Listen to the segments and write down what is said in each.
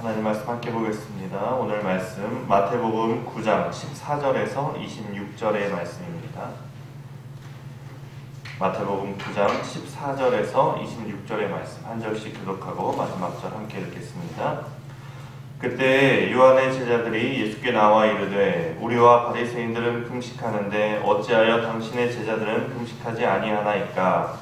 하나님 말씀 함께 보겠습니다. 오늘 말씀 마태복음 9장 14절에서 26절의 말씀입니다. 마태복음 9장 14절에서 26절의 말씀 한 절씩 교독하고 마지막 절 함께 읽겠습니다. 그때 요한의 제자들이 예수께 나와 이르되 우리와 바리새인들은 금식하는데 어찌하여 당신의 제자들은 금식하지 아니하나이까?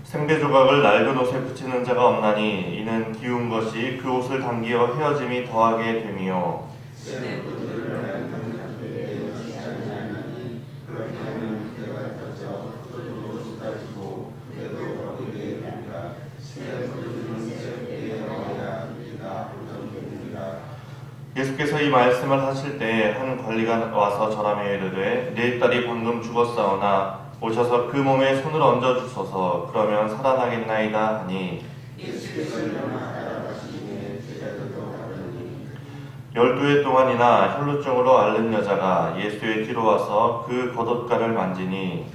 생배 조각을 낡은 옷에 붙이는 자가 없나니 이는 기운 것이 그 옷을 당기어 헤어짐이 더하게 됨이요. 예수께서 이 말씀을 하실 때 한 관리가 와서 절하며 이르되 내 딸이 방금 죽었사오나 오셔서 그 몸에 손을 얹어 주소서. 그러면 살아나겠나이다 하니 12해 동안이나 혈루증으로 앓는 여자가 예수의 뒤로 와서 그 겉옷가를 만지니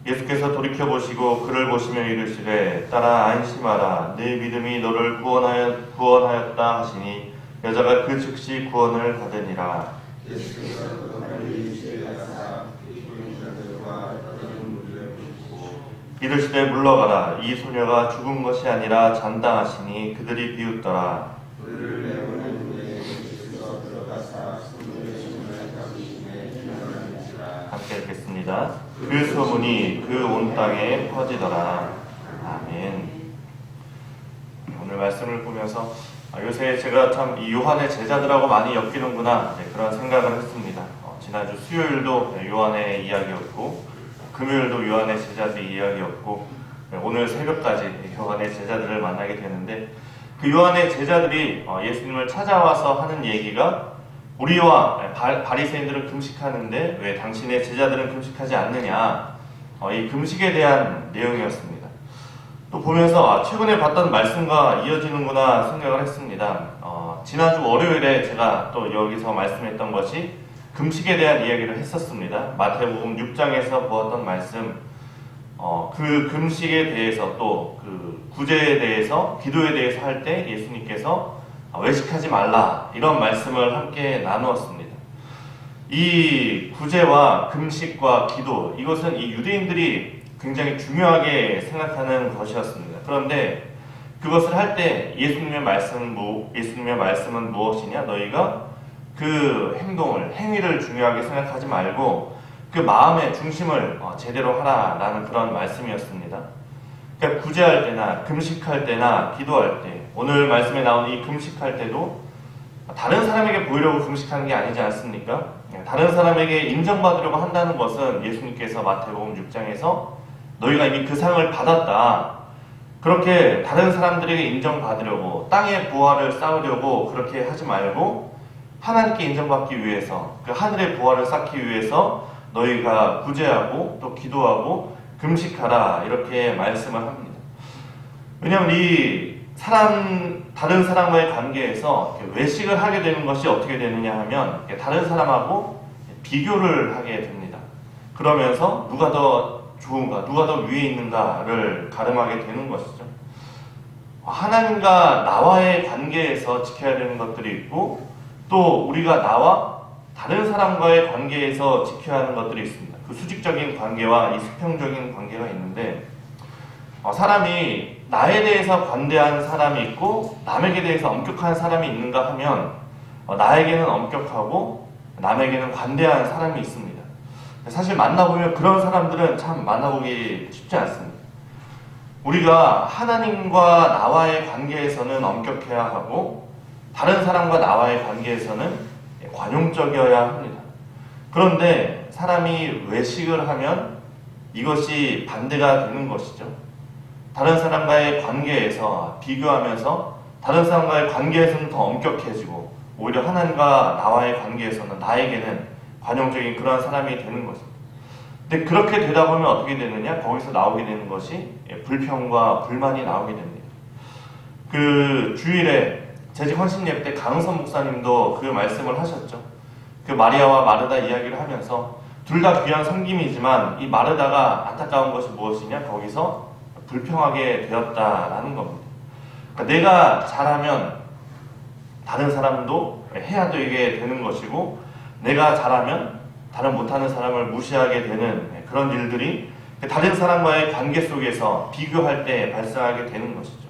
예수께서 돌이켜보시고 그를 보시며 이르시되 딸아 안심하라 네 믿음이 너를 구원하였다 하시니 여자가 그 즉시 구원을 받으니라. 이르시되 물러가라 이 소녀가 죽은 것이 아니라 잔다 하시니 그들이 비웃더라. 함께 읽겠습니다. 그 소문이 그 온 땅에 퍼지더라. 아멘. 오늘 말씀을 보면서 요새 제가 참 이 요한의 제자들하고 많이 엮이는구나 그런 생각을 했습니다. 지난주 수요일도 요한의 이야기였고 금요일도 요한의 제자들 이야기였고 오늘 새벽까지 요한의 제자들을 만나게 되는데 그 요한의 제자들이 예수님을 찾아와서 하는 얘기가 우리와 바리새인들은 금식하는데 왜 당신의 제자들은 금식하지 않느냐, 이 금식에 대한 내용이었습니다. 또 보면서 최근에 봤던 말씀과 이어지는구나 생각을 했습니다. 지난주 월요일에 제가 또 여기서 말씀했던 것이 금식에 대한 이야기를 했었습니다. 마태복음 6장에서 보았던 말씀, 그 금식에 대해서 또 그 구제에 대해서 기도에 대해서 할 때 예수님께서 외식하지 말라 이런 말씀을 함께 나누었습니다. 이 구제와 금식과 기도, 이것은 이 유대인들이 굉장히 중요하게 생각하는 것이었습니다. 그런데 그것을 할 때 예수님의 말씀은 무엇이냐? 너희가 그 행위를 중요하게 생각하지 말고 그 마음의 중심을 제대로 하라라는 그런 말씀이었습니다. 그러니까 구제할 때나 금식할 때나 기도할 때, 오늘 말씀에 나오는 이 금식할 때도 다른 사람에게 보이려고 금식하는 게 아니지 않습니까? 다른 사람에게 인정받으려고 한다는 것은 예수님께서 마태복음 6장에서 너희가 이미 그 상을 받았다, 그렇게 다른 사람들에게 인정받으려고 땅의 부활을 쌓으려고 그렇게 하지 말고 하나님께 인정받기 위해서, 그 하늘의 부활을 쌓기 위해서 너희가 구제하고 또 기도하고 금식하라 이렇게 말씀을 합니다. 왜냐하면 다른 사람과의 관계에서 외식을 하게 되는 것이 어떻게 되느냐 하면 다른 사람하고 비교를 하게 됩니다. 그러면서 누가 더 좋은가, 누가 더 위에 있는가를 가름하게 되는 것이죠. 하나님과 나와의 관계에서 지켜야 되는 것들이 있고 또 우리가 나와 다른 사람과의 관계에서 지켜야 하는 것들이 있습니다. 그 수직적인 관계와 이 수평적인 관계가 있는데 사람이 나에 대해서 관대한 사람이 있고 남에게 대해서 엄격한 사람이 있는가 하면 나에게는 엄격하고 남에게는 관대한 사람이 있습니다. 사실 만나보면 그런 사람들은 참 만나보기 쉽지 않습니다. 우리가 하나님과 나와의 관계에서는 엄격해야 하고 다른 사람과 나와의 관계에서는 관용적이어야 합니다. 그런데 사람이 외식을 하면 이것이 반대가 되는 것이죠. 다른 사람과의 관계에서 비교하면서 다른 사람과의 관계에서는 더 엄격해지고 오히려 하나님과 나와의 관계에서는 나에게는 관용적인 그런 사람이 되는 것입니다. 근데 그렇게 되다 보면 어떻게 되느냐? 거기서 나오게 되는 것이 불평과 불만이 나오게 됩니다. 그 주일에 재직 헌신 예배 때 강은선 목사님도 그 말씀을 하셨죠. 그 마리아와 마르다 이야기를 하면서 둘 다 귀한 섬김이지만 이 마르다가 안타까운 것이 무엇이냐? 거기서 불평하게 되었다라는 겁니다. 그러니까 내가 잘하면 다른 사람도 해야 되게 되는 것이고, 내가 잘하면 다른 못하는 사람을 무시하게 되는 그런 일들이 다른 사람과의 관계 속에서 비교할 때 발생하게 되는 것이죠.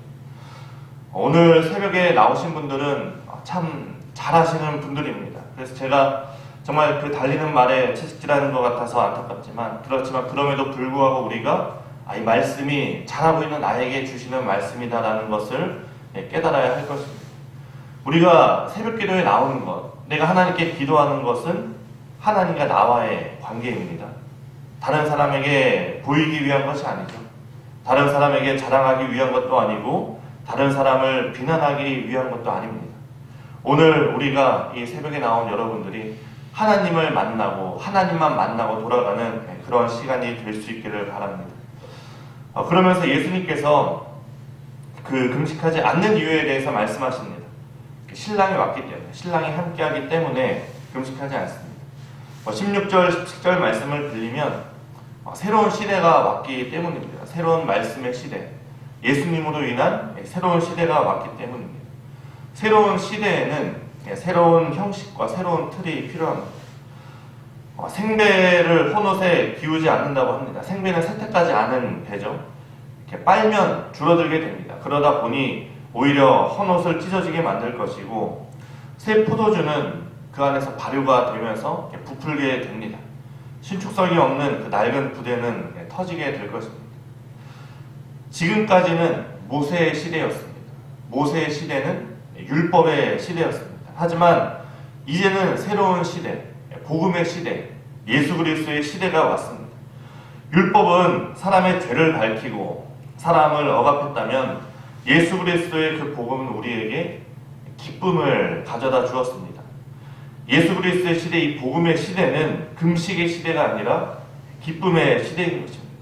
오늘 새벽에 나오신 분들은 참 잘하시는 분들입니다. 그래서 제가 정말 그 달리는 말에 채찍질하는 것 같아서 안타깝지만, 그렇지만 그럼에도 불구하고 우리가 이 말씀이 잘하고 있는 나에게 주시는 말씀이다라는 것을 깨달아야 할 것입니다. 우리가 새벽 기도에 나오는 것, 내가 하나님께 기도하는 것은 하나님과 나와의 관계입니다. 다른 사람에게 보이기 위한 것이 아니죠. 다른 사람에게 자랑하기 위한 것도 아니고, 다른 사람을 비난하기 위한 것도 아닙니다. 오늘 우리가 이 새벽에 나온 여러분들이 하나님을 만나고 하나님만 만나고 돌아가는 그런 시간이 될 수 있기를 바랍니다. 그러면서 예수님께서 그 금식하지 않는 이유에 대해서 말씀하십니다. 신랑이 왔기 때문에, 신랑이 함께하기 때문에 금식하지 않습니다. 16절, 17절 말씀을 빌리면 새로운 시대가 왔기 때문입니다. 새로운 말씀의 시대, 예수님으로 인한 새로운 시대가 왔기 때문입니다. 새로운 시대에는 새로운 형식과 새로운 틀이 필요합니다. 생배를 헌옷에 비우지 않는다고 합니다. 생배는 세탁하지 않은 배죠. 이렇게 빨면 줄어들게 됩니다. 그러다 보니 오히려 헌옷을 찢어지게 만들 것이고, 새 포도주는 그 안에서 발효가 되면서 부풀게 됩니다. 신축성이 없는 그 낡은 부대는 터지게 될 것입니다. 지금까지는 모세의 시대였습니다. 모세의 시대는 율법의 시대였습니다. 하지만 이제는 새로운 시대, 복음의 시대, 예수 그리스도의 시대가 왔습니다. 율법은 사람의 죄를 밝히고 사람을 억압했다면, 예수 그리스도의 그 복음은 우리에게 기쁨을 가져다 주었습니다. 예수 그리스도의 시대, 이 복음의 시대는 금식의 시대가 아니라 기쁨의 시대인 것입니다.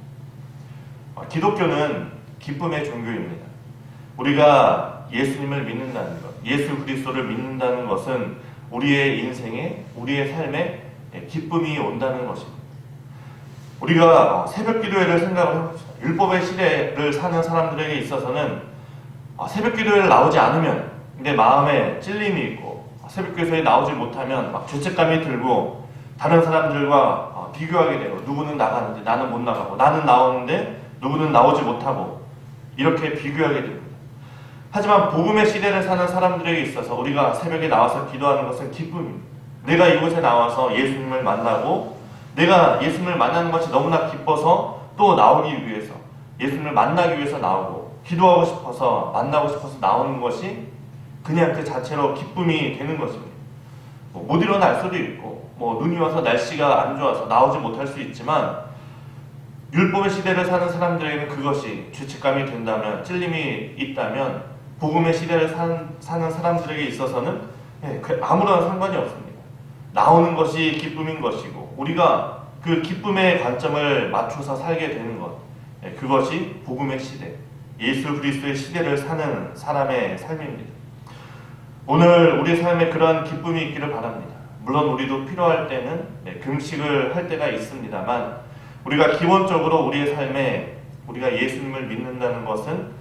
기독교는 기쁨의 종교입니다. 우리가 예수님을 믿는다는 것, 예수 그리스도를 믿는다는 것은 우리의 인생에, 우리의 삶에 기쁨이 온다는 것입니다. 우리가 새벽 기도회를 생각을 해봅시다. 율법의 시대를 사는 사람들에게 있어서는 새벽 기도회를 나오지 않으면 내 마음에 찔림이 있고, 새벽 기도회에 나오지 못하면 막 죄책감이 들고 다른 사람들과 비교하게 되고, 누구는 나가는데 나는 못 나가고, 나는 나오는데 누구는 나오지 못하고, 이렇게 비교하게 됩니다. 하지만 복음의 시대를 사는 사람들에게 있어서 우리가 새벽에 나와서 기도하는 것은 기쁨입니다. 내가 이곳에 나와서 예수님을 만나고, 내가 예수님을 만나는 것이 너무나 기뻐서 또 나오기 위해서, 예수님을 만나기 위해서 나오고, 기도하고 싶어서, 만나고 싶어서 나오는 것이 그냥 그 자체로 기쁨이 되는 것입니다. 못 일어날 수도 있고, 눈이 와서 날씨가 안 좋아서 나오지 못할 수 있지만, 율법의 시대를 사는 사람들에게는 그것이 죄책감이 된다면, 찔림이 있다면, 복음의 시대를 사는 사람들에게 있어서는 아무런 상관이 없습니다. 나오는 것이 기쁨인 것이고, 우리가 그 기쁨의 관점을 맞춰서 살게 되는 것, 그것이 복음의 시대, 예수 그리스도의 시대를 사는 사람의 삶입니다. 오늘 우리 삶에 그러한 기쁨이 있기를 바랍니다. 물론 우리도 필요할 때는 금식을 할 때가 있습니다만, 우리가 기본적으로 우리의 삶에 우리가 예수님을 믿는다는 것은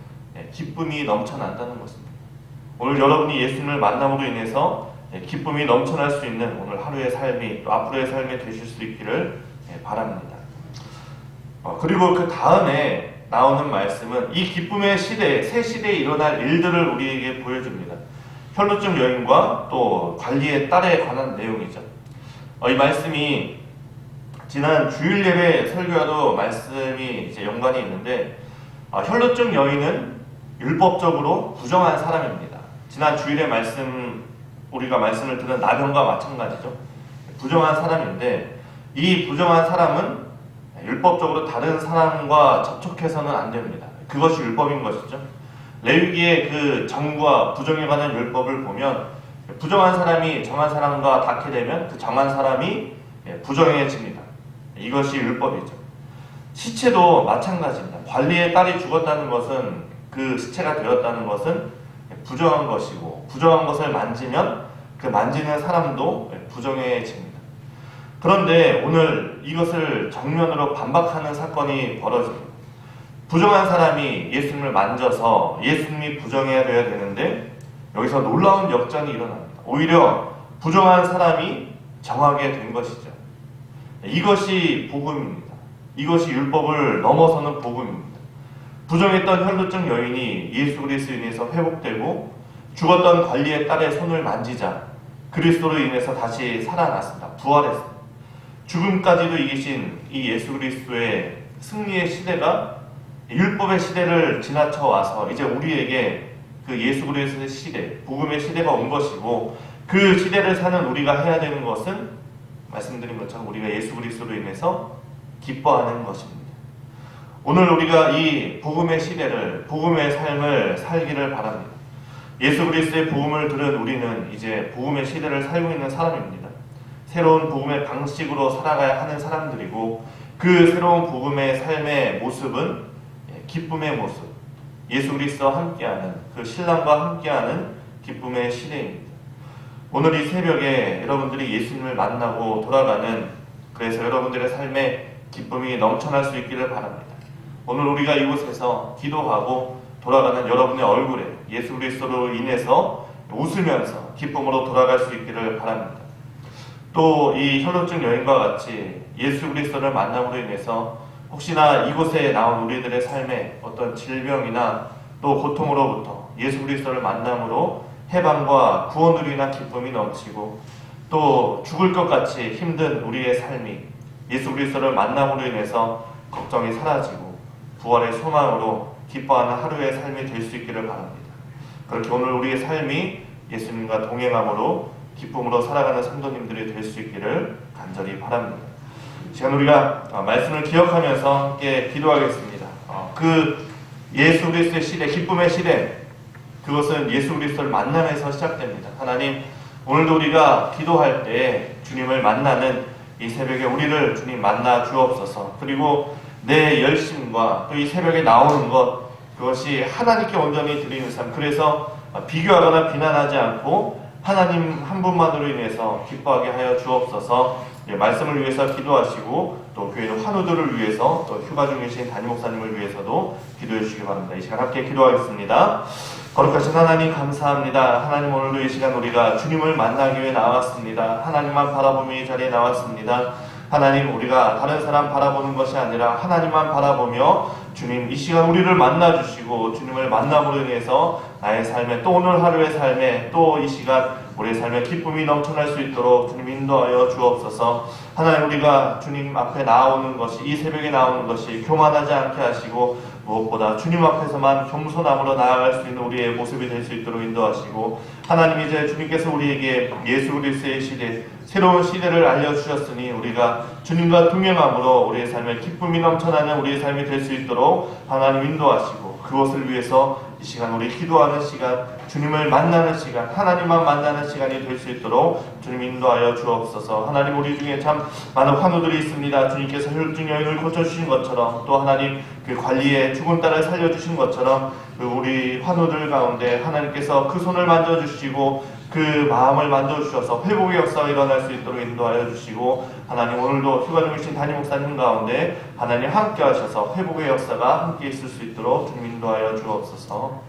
기쁨이 넘쳐난다는 것입니다. 오늘 여러분이 예수님을 만남으로 인해서 기쁨이 넘쳐날 수 있는 오늘 하루의 삶이, 또 앞으로의 삶이 되실 수 있기를 바랍니다. 그리고 그 다음에 나오는 말씀은 이 기쁨의 시대, 새 시대에 일어날 일들을 우리에게 보여줍니다. 혈루증 여인과 또 관리의 딸에 관한 내용이죠. 이 말씀이 지난 주일 예배 설교와도 말씀이 이제 연관이 있는데, 혈루증 여인은 율법적으로 부정한 사람입니다. 지난 주일의 말씀, 우리가 말씀을 들은 나병과 마찬가지죠. 부정한 사람인데, 이 부정한 사람은 율법적으로 다른 사람과 접촉해서는 안 됩니다. 그것이 율법인 것이죠. 레위기의 그 정과 부정에 관한 율법을 보면, 부정한 사람이 정한 사람과 닿게 되면 그 정한 사람이 부정해집니다. 이것이 율법이죠. 시체도 마찬가지입니다. 관리의 딸이 죽었다는 것은, 그 시체가 되었다는 것은 부정한 것이고 부정한 것을 만지면 그 만지는 사람도 부정해집니다. 그런데 오늘 이것을 정면으로 반박하는 사건이 벌어집니다. 부정한 사람이 예수님을 만져서 예수님이 부정해야 되어야 되는데 여기서 놀라운 역전이 일어납니다. 오히려 부정한 사람이 정하게 된 것이죠. 이것이 복음입니다. 이것이 율법을 넘어서는 복음입니다. 부정했던 혈루증 여인이 예수 그리스도로 인해서 회복되고 죽었던 관리의 딸의 손을 만지자 그리스도로 인해서 다시 살아났습니다. 부활했습니다. 죽음까지도 이기신 이 예수 그리스도의 승리의 시대가 율법의 시대를 지나쳐 와서 이제 우리에게 그 예수 그리스도의 시대, 복음의 시대가 온 것이고 그 시대를 사는 우리가 해야 되는 것은 말씀드린 것처럼 우리가 예수 그리스도로 인해서 기뻐하는 것입니다. 오늘 우리가 이 복음의 시대를, 복음의 삶을 살기를 바랍니다. 예수 그리스도의 복음을 들은 우리는 이제 복음의 시대를 살고 있는 사람입니다. 새로운 복음의 방식으로 살아가야 하는 사람들이고 그 새로운 복음의 삶의 모습은 기쁨의 모습, 예수 그리스도와 함께하는 그 신랑과 함께하는 기쁨의 시대입니다. 오늘 이 새벽에 여러분들이 예수님을 만나고 돌아가는 그래서 여러분들의 삶에 기쁨이 넘쳐날 수 있기를 바랍니다. 오늘 우리가 이곳에서 기도하고 돌아가는 여러분의 얼굴에 예수 그리스도로 인해서 웃으면서 기쁨으로 돌아갈 수 있기를 바랍니다. 또 이 혈루증 여인과 같이 예수 그리스도를 만남으로 인해서 혹시나 이곳에 나온 우리들의 삶에 어떤 질병이나 또 고통으로부터 예수 그리스도를 만남으로 해방과 구원으로 인한 기쁨이 넘치고 또 죽을 것 같이 힘든 우리의 삶이 예수 그리스도를 만남으로 인해서 걱정이 사라지고 부활의 소망으로 기뻐하는 하루의 삶이 될 수 있기를 바랍니다. 그렇게 오늘 우리의 삶이 예수님과 동행함으로 기쁨으로 살아가는 성도님들이 될 수 있기를 간절히 바랍니다. 시간 우리가 말씀을 기억하면서 함께 기도하겠습니다. 그 예수 그리스도의 시대, 기쁨의 시대, 그것은 예수 그리스도를 만남에서 시작됩니다. 하나님, 오늘도 우리가 기도할 때 주님을 만나는 이 새벽에 우리를 주님 만나 주옵소서. 그리고 내 열심과 또 이 새벽에 나오는 것, 그것이 하나님께 온전히 드리는 삶. 그래서 비교하거나 비난하지 않고 하나님 한 분만으로 인해서 기뻐하게 하여 주옵소서. 말씀을 위해서 기도하시고 또 교회 환우들을 위해서 또 휴가 중이신 담임 목사님을 위해서도 기도해 주시기 바랍니다. 이 시간 함께 기도하겠습니다. 거룩하신 하나님 감사합니다. 하나님, 오늘도 이 시간 우리가 주님을 만나기 위해 나왔습니다. 하나님만 바라보며 이 자리에 나왔습니다. 하나님, 우리가 다른 사람 바라보는 것이 아니라 하나님만 바라보며 주님 이 시간 우리를 만나주시고 주님을 만남으로 인해서 나의 삶에 또 오늘 하루의 삶에 또 이 시간 우리의 삶에 기쁨이 넘쳐날 수 있도록 주님 인도하여 주옵소서. 하나님, 우리가 주님 앞에 나오는 것이, 이 새벽에 나오는 것이 교만하지 않게 하시고 무엇보다 주님 앞에서만 겸손함으로 나아갈 수 있는 우리의 모습이 될 수 있도록 인도하시고, 하나님, 이제 주님께서 우리에게 예수 그리스도의 시대, 새로운 시대를 알려주셨으니 우리가 주님과 동행함으로 우리의 삶에 기쁨이 넘쳐나는 우리의 삶이 될 수 있도록 하나님 인도하시고, 그것을 위해서 이 시간 우리 기도하는 시간, 주님을 만나는 시간, 하나님만 만나는 시간이 될 수 있도록 주님 인도하여 주옵소서. 하나님, 우리 중에 참 많은 환우들이 있습니다. 주님께서 혈루증 여인을 고쳐주신 것처럼 또 하나님 그 관리의 죽은 딸을 살려주신 것처럼 그 우리 환우들 가운데 하나님께서 그 손을 만져주시고 그 마음을 만져주셔서 회복의 역사가 일어날 수 있도록 인도하여 주시고, 하나님, 오늘도 휴가 중이신 담임 목사님 가운데 하나님 함께 하셔서 회복의 역사가 함께 있을 수 있도록 주님 인도하여 주옵소서.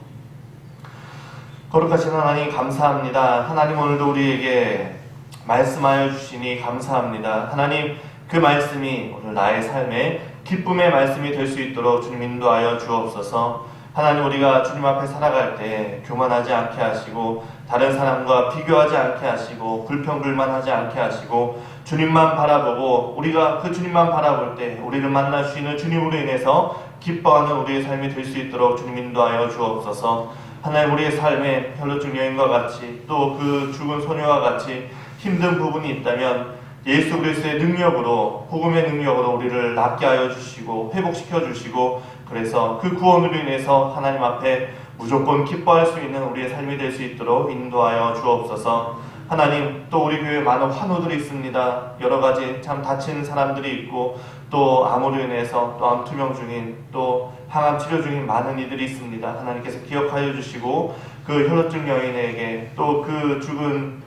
거룩하신 하나님 감사합니다. 하나님, 오늘도 우리에게 말씀하여 주시니 감사합니다. 하나님, 그 말씀이 오늘 나의 삶에 기쁨의 말씀이 될 수 있도록 주님 인도하여 주옵소서. 하나님, 우리가 주님 앞에 살아갈 때 교만하지 않게 하시고 다른 사람과 비교하지 않게 하시고 불평불만하지 않게 하시고 주님만 바라보고 우리가 그 주님만 바라볼 때 우리를 만날 수 있는 주님으로 인해서 기뻐하는 우리의 삶이 될 수 있도록 주님 인도하여 주옵소서. 하나님, 우리의 삶에 혈루증 여인과 같이 또 그 죽은 소녀와 같이 힘든 부분이 있다면 예수 그리스도의 능력으로, 복음의 능력으로 우리를 낫게 하여 주시고 회복시켜 주시고, 그래서 그 구원으로 인해서 하나님 앞에 무조건 기뻐할 수 있는 우리의 삶이 될 수 있도록 인도하여 주옵소서. 하나님, 또 우리 교회에 많은 환우들이 있습니다. 여러 가지 참 다친 사람들이 있고 또 암으로 인해서 또 암 투병 중인 또 항암 치료 중인 많은 이들이 있습니다. 하나님께서 기억하여 주시고 그 혈루증 여인에게 또 그 죽은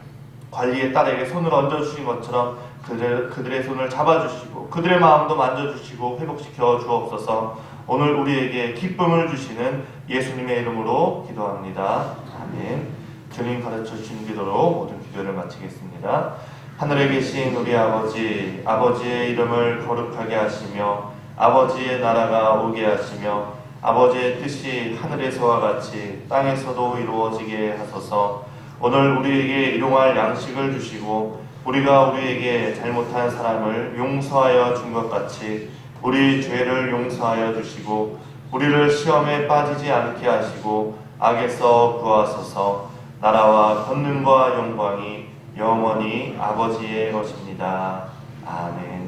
관리의 딸에게 손을 얹어주신 것처럼 그들의 손을 잡아주시고 그들의 마음도 만져주시고 회복시켜 주옵소서. 오늘 우리에게 기쁨을 주시는 예수님의 이름으로 기도합니다. 아멘. 주님 가르쳐 주신 기도로 모든 기도를 마치겠습니다. 하늘에 계신 우리 아버지, 아버지의 이름을 거룩하게 하시며 아버지의 나라가 오게 하시며 아버지의 뜻이 하늘에서와 같이 땅에서도 이루어지게 하소서. 오늘 우리에게 일용할 양식을 주시고 우리가 우리에게 잘못한 사람을 용서하여 준 것 같이 우리 죄를 용서하여 주시고 우리를 시험에 빠지지 않게 하시고 악에서 구하소서. 나라와 권능과 영광이 영원히 아버지의 것입니다. 아멘.